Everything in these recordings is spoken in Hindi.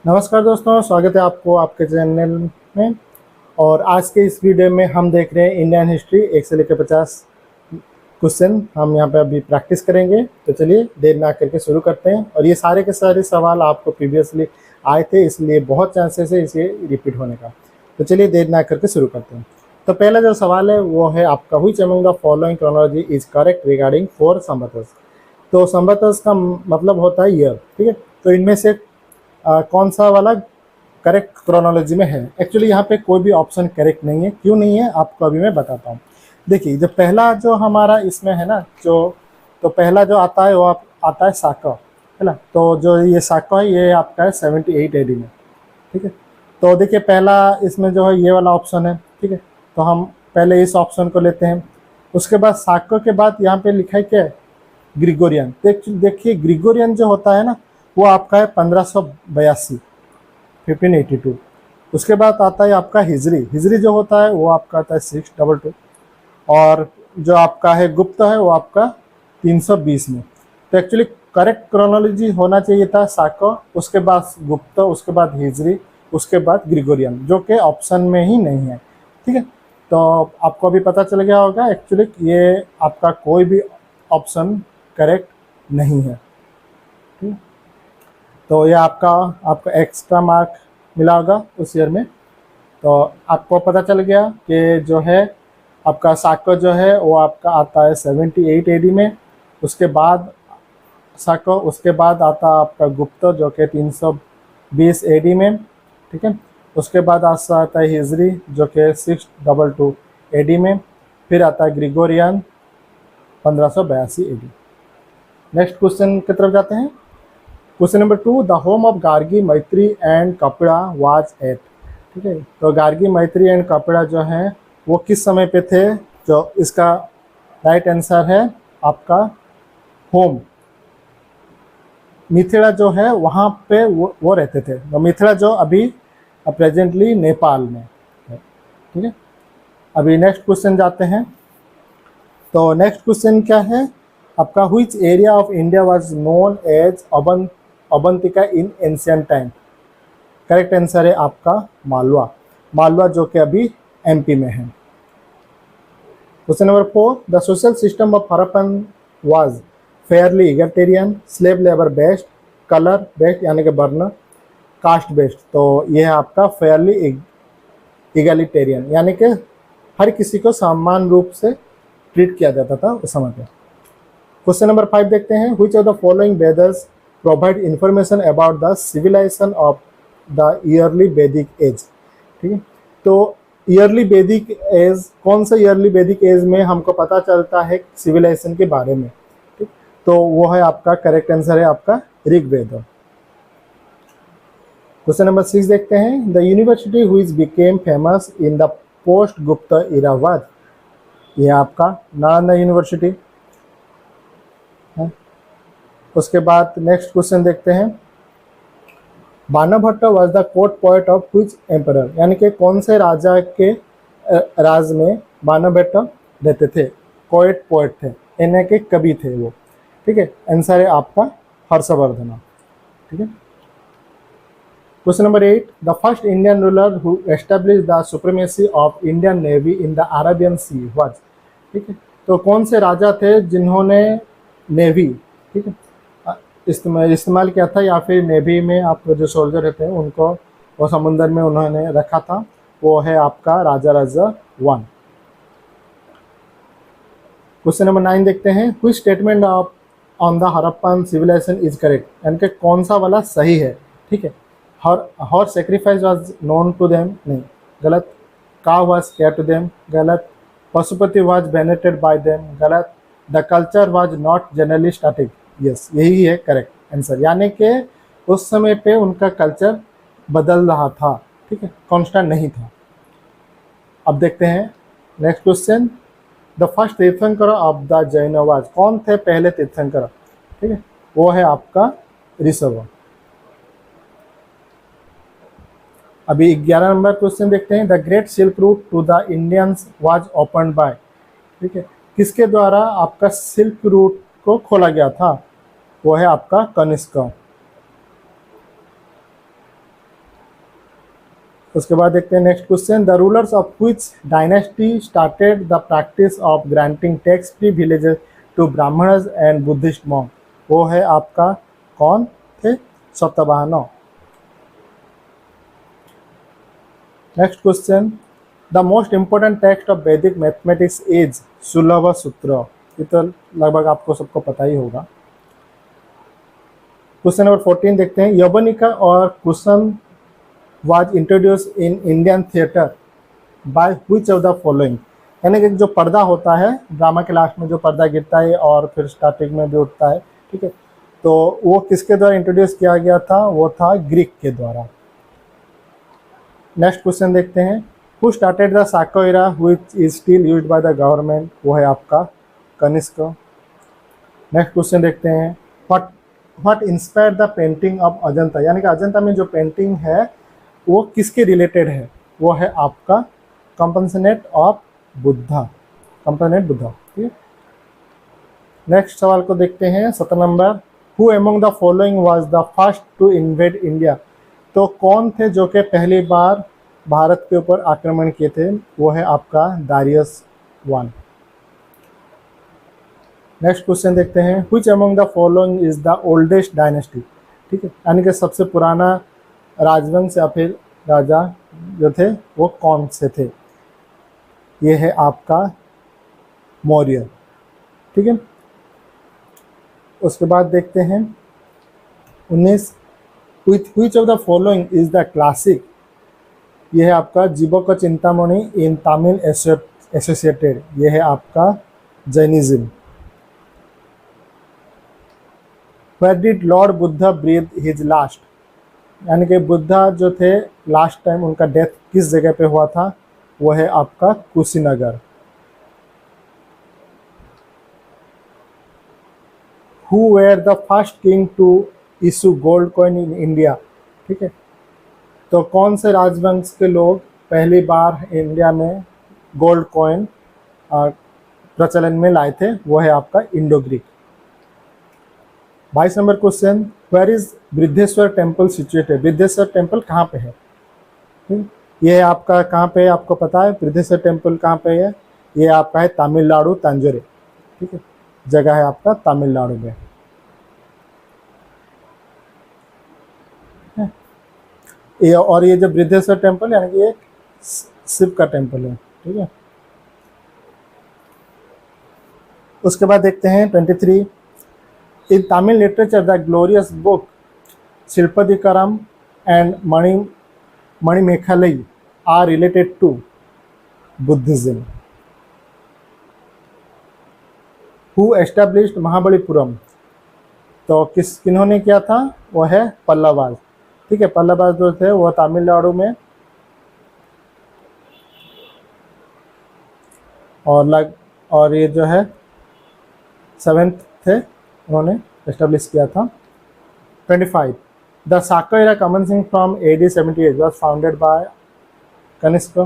नमस्कार दोस्तों, स्वागत है आपको आपके चैनल में। और आज के इस वीडियो में हम देख रहे हैं इंडियन हिस्ट्री 1 से लेकर 50 क्वेश्चन हम यहाँ पे अभी प्रैक्टिस करेंगे। तो चलिए देर ना करके शुरू करते हैं। और ये सारे के सारे सवाल आपको प्रीवियसली आए थे, इसलिए बहुत चांसेस है इसे रिपीट होने का। तो चलिए देर ना करके शुरू करते हैं। तो पहला जो सवाल है वो है आपका, which among the following chronology is correct regarding 4 संवत्सर्स। तो संवत्सर्स का मतलब होता है ईयर, ठीक है। तो इनमें से कौन सा वाला करेक्ट क्रोनोलॉजी में है। एक्चुअली यहाँ पे कोई भी ऑप्शन करेक्ट नहीं है। क्यों नहीं है आपको अभी मैं बताता हूँ। देखिए, जो पहला जो हमारा इसमें है ना, तो पहला जो आता है वो आता है साका, है ना। तो जो ये साका है ये आपका है 78 AD में, ठीक है। तो देखिए पहला इसमें जो है ये वाला ऑप्शन है, ठीक है। तो हम पहले इस ऑप्शन को लेते हैं। उसके बाद साका के बाद यहाँ पे लिखा है क्या है, ग्रिगोरियन। देखिए ग्रिगोरियन जो होता है ना वो आपका है 1582, 1582। उसके बाद आता है आपका हिजरी। हिजरी जो होता है वो आपका आता है 622। और जो आपका है गुप्त है वो आपका 320 में। तो एक्चुअली करेक्ट क्रोनोलॉजी होना चाहिए था साको, उसके बाद गुप्त, उसके बाद हिजरी, उसके बाद ग्रिगोरियन, जो कि ऑप्शन में ही नहीं है, ठीक है। तो आपको अभी पता चल गया होगा एक्चुअली ये आपका कोई भी ऑप्शन करेक्ट नहीं है, ठीक है। तो ये आपका एक्स्ट्रा मार्क मिला होगा उस ईयर में। तो आपको पता चल गया कि जो है आपका साको जो है वो आपका आता है 78 AD में। उसके बाद साको, उसके बाद आता है आपका गुप्त जो कि 320 AD में, ठीक है। उसके बाद आता है हिजरी जो कि 622 AD में। फिर आता है ग्रिगोरियन 1582 AD। नेक्स्ट क्वेश्चन की तरफ जाते हैं। Question number 2, the home of Gargi, मैत्री एंड कपिड़ा वाज एट, ठीक है। तो गार्गी, मैत्री एंड कपिड़ा जो हैं वो किस समय पे थे। जो इसका राइट आंसर है आपका होम, मिथिला जो है वहाँ पे वो रहते थे। तो मिथिला जो अभी प्रेजेंटली नेपाल में है, ठीक है। अभी नेक्स्ट क्वेश्चन जाते हैं। तो नेक्स्ट क्वेश्चन क्या है आपका, which area of India was known as Avantika in ancient time. Correct answer है आपका मालवा। मालवा जो कि अभी MP में है। Question number 4, the social system of Harappan was fairly egalitarian, slave labour based, colour based यानी कि वर्ण, कास्ट बेस्ड। तो ये है आपका फेयरली इगलिटेरियन, यानी कि हर किसी को समान रूप से ट्रीट किया जाता था उस समय पे। क्वेश्चन नंबर 5 देखते हैं, which of the following Vedas provide information about the civilization of the early Vedic age, ठीक है। तो ईयरली वैदिक एज, कौन सा ईयरली वैदिक एज में हमको पता चलता है सिविलाइजेशन के बारे में, ठीक। तो वो है आपका करेक्ट आंसर है आपका ऋग्वेद। क्वेश्चन नंबर 6 देखते हैं, the university which became famous in the post गुप्त इरा वाज। ये आपका नालंदा यूनिवर्सिटी है। उसके बाद नेक्स्ट क्वेश्चन देखते हैं, Banabhatta was the court poet of which emperor, यानी कि कौन से राजा के राज में बाणभट्ट रहते थे, कोर्ट पोएट थे, यानी कि कवि थे वो, ठीक है। आंसर है आपका हर्षवर्धन, ठीक है। Question number 8, the first Indian ruler who established the supremacy of Indian navy in the Arabian she was, ठीक है। तो कौन से राजा थे जिन्होंने नेवी, ठीक है, इस्तेमाल किया था, या फिर नेवी में आप जो सोल्जर रहते हैं उनको वो समुंदर में उन्होंने रखा था। वो है आपका राजा राजा 1। क्वेश्चन नंबर 9 देखते हैं, which statement of on the Harappan civilization is correct, यानी कि कौन सा वाला सही है, ठीक है। Horse sacrifice was known to them, नहीं, गलत। Cow was care to them, गलत। Pashupati was venerated by them, गलत। The culture was not generally static, yes, यही है करेक्ट आंसर, यानी कि उस समय पे उनका कल्चर बदल रहा था, ठीक है, कांस्टेंट नहीं था। अब देखते हैं नेक्स्ट क्वेश्चन, द फर्स्ट तीर्थंकर ऑफ द जैनवाज, कौन थे पहले तीर्थंकर, ठीक है, वो है आपका ऋषभ। अभी 11 नंबर क्वेश्चन देखते हैं, the great silk route to the Indians was opened by, ठीक है, किसके द्वारा आपका सिल्क रूट को खोला गया था। वो है आपका कनिष्क। उसके बाद देखते हैं next question, the rulers of which dynasty started the practice of granting tax free villages to Brahmanas and Buddhist monk. वो है आपका कौन थे? Satavahana. Next question, the most important text of Vedic mathematics is Sulba Sutra. ये तो लगभग आपको सबको पता ही होगा। क्वेश्चन नंबर 14 देखते हैं, यवनिका और cushion was introduce in Indian theatre by which of the following. यानी कि जो पर्दा होता है ड्रामा के लास्ट में, जो पर्दा गिरता है और फिर स्टार्टिंग में भी उठता है, ठीक है, तो वो किसके द्वारा इंट्रोड्यूस किया गया था? वो था ग्रीक के द्वारा। नेक्स्ट क्वेश्चन देखते हैं, who started the Saka era which is still used by the government. वो है आपका कनिष्क। नेक्स्ट क्वेश्चन देखते हैं, what inspired the painting of Ajanta. यानी कि अजंता में जो पेंटिंग है वो किसके रिलेटेड है? वो है आपका companion of Buddha, companion Buddha. ठीक है, नेक्स्ट सवाल को देखते हैं 17 number, who among the following was the first to invade India. तो कौन थे जो कि पहली बार भारत के ऊपर आक्रमण किए थे? वो है आपका दारियस I। नेक्स्ट क्वेश्चन देखते हैं, which among the following is the oldest dynasty. ठीक है, यानी कि सबसे पुराना राजवंश या फिर राजा जो थे वो कौन से थे? ये है आपका मौर्य। ठीक है, उसके बाद देखते हैं 19, which of the following is the classic. यह है आपका जीवक चिंतामणि इन तमिल एसोसिएटेड। यह है आपका Jainism. Where did lord Buddha breathe his last. यानी कि बुद्धा जो थे लास्ट टाइम उनका डेथ किस जगह पे हुआ था? वो है आपका Kushinagar. Who were the first king to issue gold coin in India। ठीक है, तो कौन से राजवंश के लोग पहली बार इंडिया में गोल्ड कॉइन प्रचलन में लाए थे? वो है आपका इंडो ग्रीक। 22 नंबर question, where is Brihadeshwara temple situated. Brihadeshwara temple कहाँ पे है? ये आपका कहाँ पे है आपको पता है? बृद्धेश्वर टेम्पल कहाँ पे है? ये आपका है तमिलनाडु तंजौर। ठीक है, जगह है आपका तमिलनाडु में। ये और ये जो बृद्धेश्वर टेम्पल यानी कि एक शिव का टेम्पल है। ठीक है, उसके बाद देखते हैं 23, in Tamil literature the glorious book Silappatikaram and Manimekalai are related to Buddhism. Who established Mahabalipuram. तो किन्होंने किया था? वो है पल्लवाज। ठीक है, पल्लवाज जो थे वो तमिलनाडु में और ये जो है 7th थे, उन्होंने एस्टेब्लिश किया था। 25, the Saka era commencing from AD 78 was founded by Kanishka.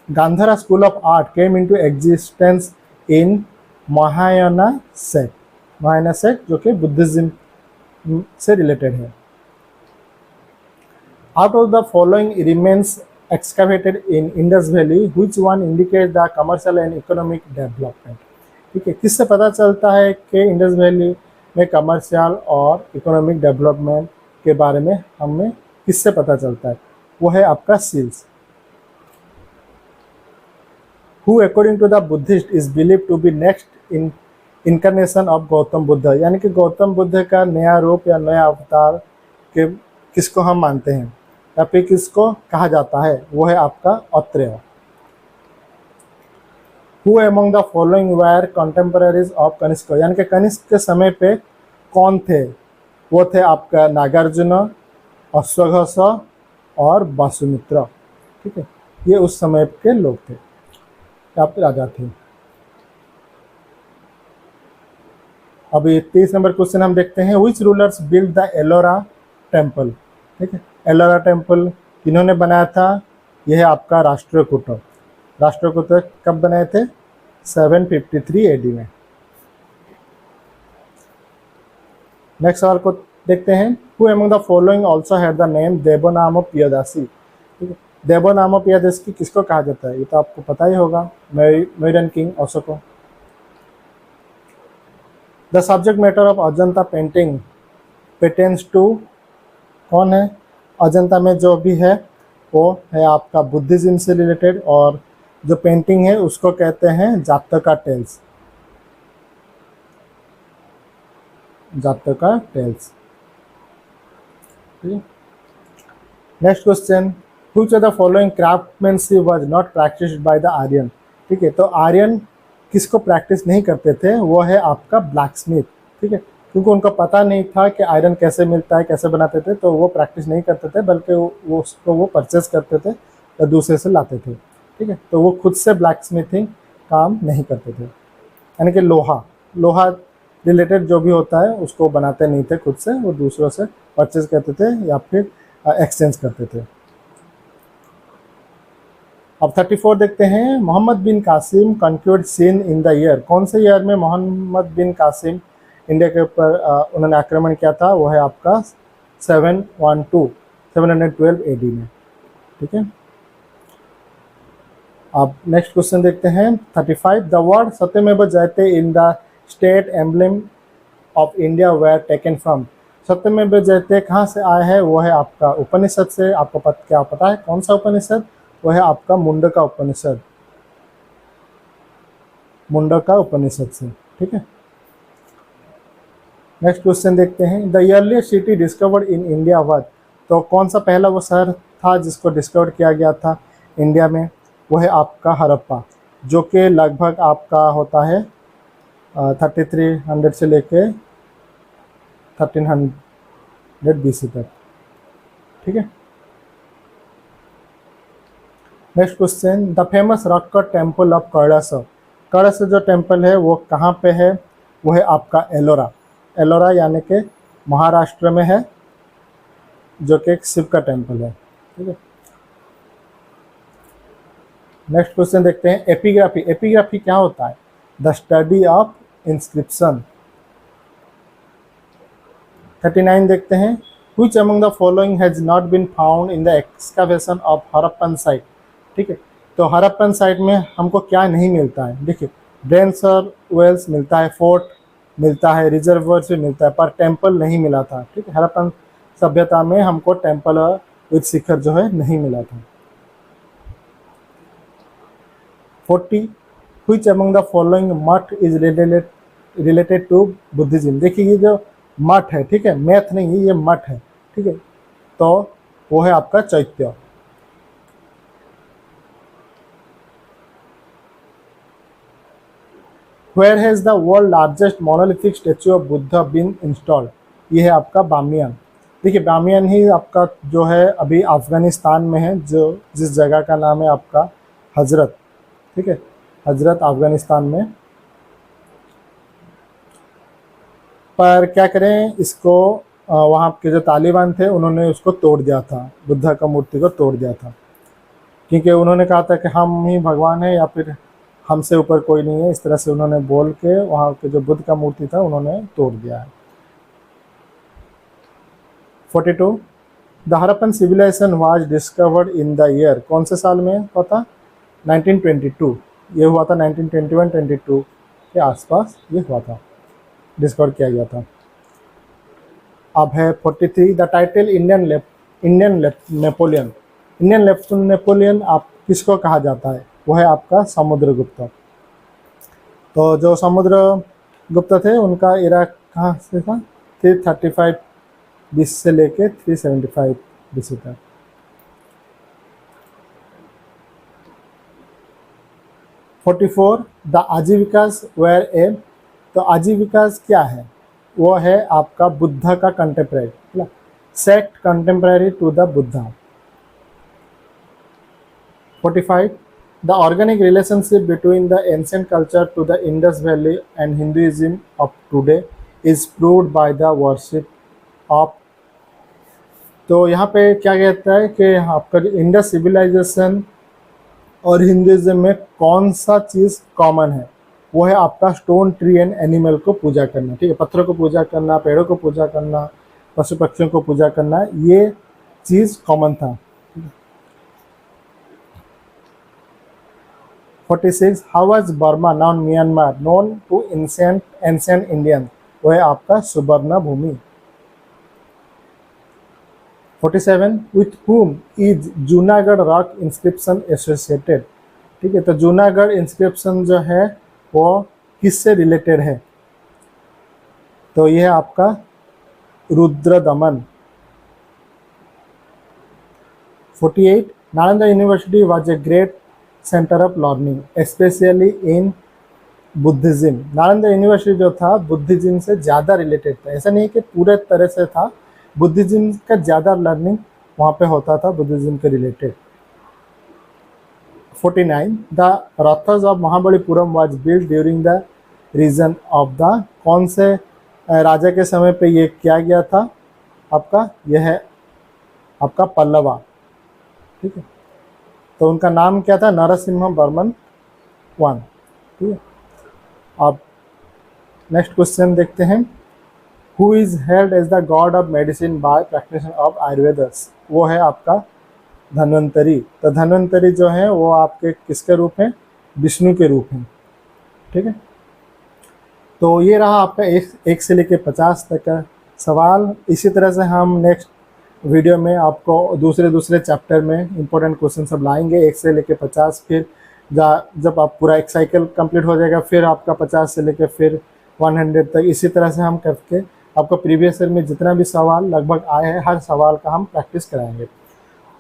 Gandhara school of art came into existence in Mahayana sect. Mahayana sect जो कि बुद्धिज्म से रिलेटेड है। Out of the following remains excavated in Indus Valley which one indicate the commercial and economic development. ठीक है, किससे पता चलता है कि इंडस वैली में कमर्शियल और इकोनॉमिक डेवलपमेंट के बारे में हमें किससे पता चलता है? वो है आपका seals. Who according to the Buddhist is believe to be next in incarnation of Gautam Buddha. यानी कि गौतम बुद्ध का नया रूप या नया अवतार के किसको हम मानते हैं या फिर किसको कहा जाता है? वो है आपका Atreya. Who among the following were contemporaries of Kanishka. यानी कि कनिष्क के समय पे कौन थे? वो थे आपका नागार्जुन, अश्वघोष और वासुमित्र। ठीक है, ये उस समय के लोग थे, आपके राजा थे। अभी 23 नंबर क्वेश्चन हम देखते हैं, which rulers built the Ellora temple. ठीक है, एलोरा टेम्पल किन्होंने बनाया था? यह है आपका राष्ट्रकूट। राष्ट्रकूट कब बनाए थे? 753 AD में। नेक्स्ट सवाल को देखते हैं, who among the following also had the name Devanam Priyadasi. ठीक है, देवनाम प्रियदासी किसको कहा जाता है, ये तो आपको पता ही होगा, Mauryan king Ashoka. The subject matter of Ajanta painting pertains to, कौन है, अजंता में जो भी है वो है आपका बुद्धिज्म से रिलेटेड, और जो पेंटिंग है उसको कहते हैं Jataka tales, Jataka tales. Next question, which of the following craftsmanship was not practised by the Aryan. ठीक है, तो आर्यन किसको प्रैक्टिस नहीं करते थे, वो है आपका ब्लैक स्मिथ। ठीक है, क्योंकि उनको पता नहीं था कि आयरन कैसे मिलता है, कैसे बनाते थे, तो वो प्रैक्टिस नहीं करते थे, बल्कि वो उसको वो परचेस करते थे या दूसरे से लाते थे। ठीक है, तो वो खुद से ब्लैक स्मिथिंग काम नहीं करते थे, यानी कि लोहा रिलेटेड जो भी होता है उसको बनाते नहीं थे खुद से, वो दूसरों से परचेज करते थे या फिर एक्सचेंज करते थे। अब 34 देखते हैं, Mohammad bin Qasim conquered Sindh in the year, कौन से ईयर में मोहम्मद बिन कासिम इंडिया के ऊपर उन्होंने आक्रमण किया था, वो है आपका 712 AD में। ठीक है, अब नेक्स्ट क्वेश्चन देखते हैं 35, द वर्ड सत्यमेव जयते in the state emblem of India where taken from. सत्यमेव जयते कहाँ से आया है, वो है आपका उपनिषद से। आपको क्या पता है कौन सा उपनिषद, वो है आपका मुंडका उपनिषद, मुंडका उपनिषद से। ठीक है, नेक्स्ट क्वेश्चन देखते हैं, the earliest city discovered in India was, तो कौन सा पहला वो शहर था जिसको डिस्कवर किया गया था इंडिया में, वो है आपका हड़प्पा, जो कि लगभग आपका होता है 3300 से लेके 1300 BC तक। ठीक है, next question, the famous rock cut temple of कड़स, कड़स जो टेम्पल है वो कहाँ पे है, वो है आपका एलोरा, एलोरा यानी कि महाराष्ट्र में है, जो कि एक शिव का टेम्पल है। ठीक है, नेक्स्ट क्वेश्चन देखते हैं, एपिग्राफी, एपिग्राफी क्या होता है, द स्टडी ऑफ इंस्क्रिप्शन। 39 देखते हैं, which among the following has not been found in the excavation of Harappan site. ठीक है, तो हड़प्पन साइट में हमको क्या नहीं मिलता है, देखिए ड्रेन्स और वेल्स मिलता है, फोर्ट मिलता है, रिजर्वर्स भी मिलता है, पर टेम्पल नहीं मिला था। ठीक है, हड़प्पन सभ्यता में हमको टेम्पल विद शिखर जो है नहीं मिला था। 40, व्हिच अमंग द फॉलोइंग मठ इज रिलेटेड टू बुद्धिज्म। देखिए ये जो मठ है, ठीक है, मैथ नहीं है, ये मठ है। ठीक है, तो वो है आपका चैत्य। Where has the world largest monolithic statue of Buddha been installed? ये है आपका बामियान। देखिए बामियान ही आपका जो है अभी अफगानिस्तान में है, जो जिस जगह का नाम है आपका हजरत। ठीक है, हजरत अफगानिस्तान में। पर क्या करें, इसको वहाँ के जो तालिबान थे उन्होंने उसको तोड़ दिया था, बुद्धा का मूर्ति को तोड़ दिया था, क्योंकि उन्होंने कहा था कि हम ही भगवान है या फिर हमसे ऊपर कोई नहीं है, इस तरह से उन्होंने बोल के वहाँ के जो बुद्ध का मूर्ति था उन्होंने तोड़ दिया है। 42, the Harappan civilization was discovered in the year, कौन से साल में हुआ था, 1922। ये हुआ था 1921-22 के आसपास ये हुआ था, डिस्कवर किया गया था। अब है 43, the title Indian Napoleon. Indian Napoleon आप किसको कहा जाता है, वो है आपका समुद्रगुप्त। तो जो समुद्रगुप्त थे उनका एरा कहाँ से था, 335 BC से लेके 375 BC तक। 44, द आजीविकास वेयर ए, तो आजीविकास क्या है, वो है आपका बुद्धा का contemporary, sect contemporary to the Buddha. 45, the organic relationship between the ancient culture to the Indus Valley and Hinduism of today is proved by the worship of, तो यहाँ पे क्या कहता है कि आपका इंडस सिविलाइजेशन और हिंदुइज्म में कौन सा चीज़ कॉमन है, वो है आपका स्टोन ट्री एंड एनिमल को पूजा करना। ठीक है, पत्थरों को पूजा करना, पेड़ों को पूजा करना, पशु पक्षियों को पूजा करना, ये चीज़ कॉमन था। 46 how was Burma known Myanmar known to ancient Indian, वो है आपका Suvarna Bhumi. 47 with whom is Junagadh rock inscription associated, ठीक है, तो जूनागढ़ इंस्क्रिप्शन जो है वो किससे रिलेटेड है, तो यह है आपका रुद्र दमन। 48 Nalanda university was a great centre of learning specially in Buddhism, Nalanda university जो था बुद्धिज्म से ज़्यादा रिलेटेड था, ऐसा नहीं कि पूरे तरह से था, बुद्धिज्म का ज़्यादा लर्निंग वहाँ पे होता था बुद्धिज्म के related. 49 the rathas of Mahabalipuram was build during the reign of the, कौन से राजा के समय पे ये किया गया था आपका, यह है आपका पल्लवा, ठीक है, तो उनका नाम क्या था, नरसिम्हा वर्मन वन, ठीक है। अब नेक्स्ट क्वेश्चन देखते हैं, who is held as the god of medicine by practitioner of Ayurvedas, वो है आपका धन्वंतरी, तो धन्वंतरी जो है वो आपके किसके रूप हैं, विष्णु के रूप हैं, ठीक है। तो ये रहा आपका एक से लेकर 50 तक का सवाल। इसी तरह से हम नेक्स्ट वीडियो में आपको दूसरे चैप्टर में इंपॉर्टेंट क्वेश्चन सब लाएंगे 1 से लेकर 50, फिर जब आप पूरा एक साइकिल कंप्लीट हो जाएगा फिर आपका 50 से लेकर फिर 100 तक, इसी तरह से हम करके आपको प्रीवियस ईयर में जितना भी सवाल लगभग आए हैं हर सवाल का हम प्रैक्टिस कराएंगे।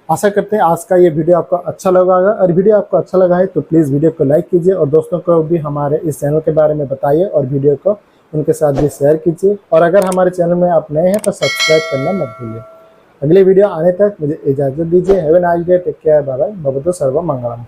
आशा करते हैं आज का ये वीडियो आपको अच्छा लगा होगा, और वीडियो आपको अच्छा लगा है तो प्लीज़ वीडियो को लाइक कीजिए और दोस्तों को भी हमारे इस चैनल के बारे में बताइए और वीडियो को उनके साथ भी शेयर कीजिए, और अगर हमारे चैनल में आप नए हैं तो सब्सक्राइब करना मत भूलिए। अगले वीडियो आने तक मुझे इजाज़त दीजिए। Have a nice day, take care, bye bye, भवतु सर्वं मंगलम।